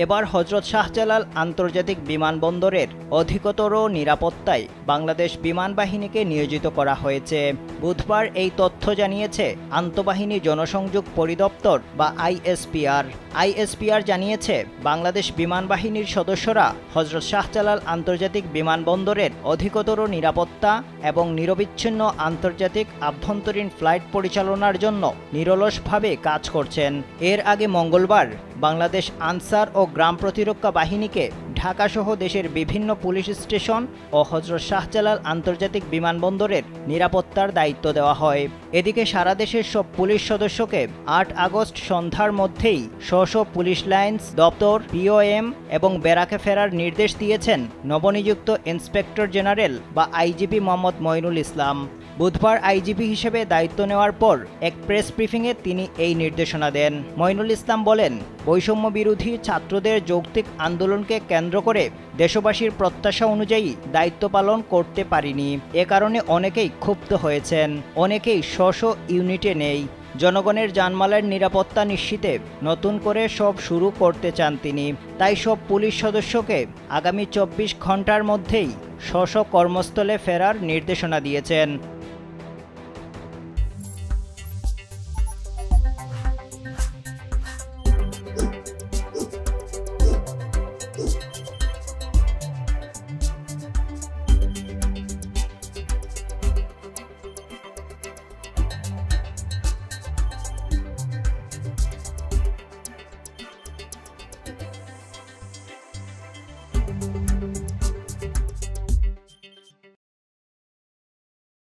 এবার হযরত শাহজালাল আন্তর্জাতিক বিমানবন্দরের অধিকতর নিরাপত্তায় বাংলাদেশ বিমান বাহিনীকে নিয়োজিত করা হয়েছে। বুধবার এই তথ্য জানিয়েছে আন্তঃবাহিনী জনসংযোগ পরিদপ্তর বা আইএসপিআর জানিয়েছে বাংলাদেশ বিমান বাহিনীর সদস্যরা হযরত শাহজালাল আন্তর্জাতিক বিমানবন্দরের অধিকতর নিরাপত্তা এবং নিরবিচ্ছিন্ন আন্তর্জাতিক আভ্যন্তরীণ ফ্লাইট পরিচালনার জন্য নিরলসভাবে কাজ করছেন। এর আগে মঙ্গলবার বাংলাদেশ আনসার ও গ্রাম প্রতিরক্ষা বাহিনীকে ঢাকাসহ দেশের বিভিন্ন পুলিশ স্টেশন ও হযরত শাহজালাল আন্তর্জাতিক বিমানবন্দরের নিরাপত্তার দায়িত্ব দেওয়া হয়। এদিকে সারা দেশের সব পুলিশ সদস্যকে ৮ আগস্ট সন্ধ্যার মধ্যেই স্ব পুলিশ লাইন্স দপ্তর পিওএম এবং ব্যারাকে ফেরার নির্দেশ দিয়েছেন নবনিযুক্ত ইন্সপেক্টর জেনারেল বা আইজিপি মোহাম্মদ মঈনুল ইসলাম। বুধবার আইজিপি হিসেবে দায়িত্ব নেওয়ার পর এক প্রেস ব্রিফিংয়ে তিনি এই নির্দেশনা দেন। মঈনুল ইসলাম বলেন, বৈষম্য বিরোধী ছাত্রদের যৌক্তিক আন্দোলনকে কেন্দ্র করে দেশবাসীর প্রত্যাশা অনুযায়ী দায়িত্ব পালন করতে পারিনি। এ কারণে অনেকেই ক্ষুব্ধ হয়েছেন, অনেকেই স্ব ইউনিটে নেই। জনগণের জানমালের নিরাপত্তা নিশ্চিতে নতুন করে সব শুরু করতে চান তিনি। তাই সব পুলিশ সদস্যকে আগামী ২৪ ঘন্টার মধ্যেই স্ব কর্মস্থলে ফেরার নির্দেশনা দিয়েছেন।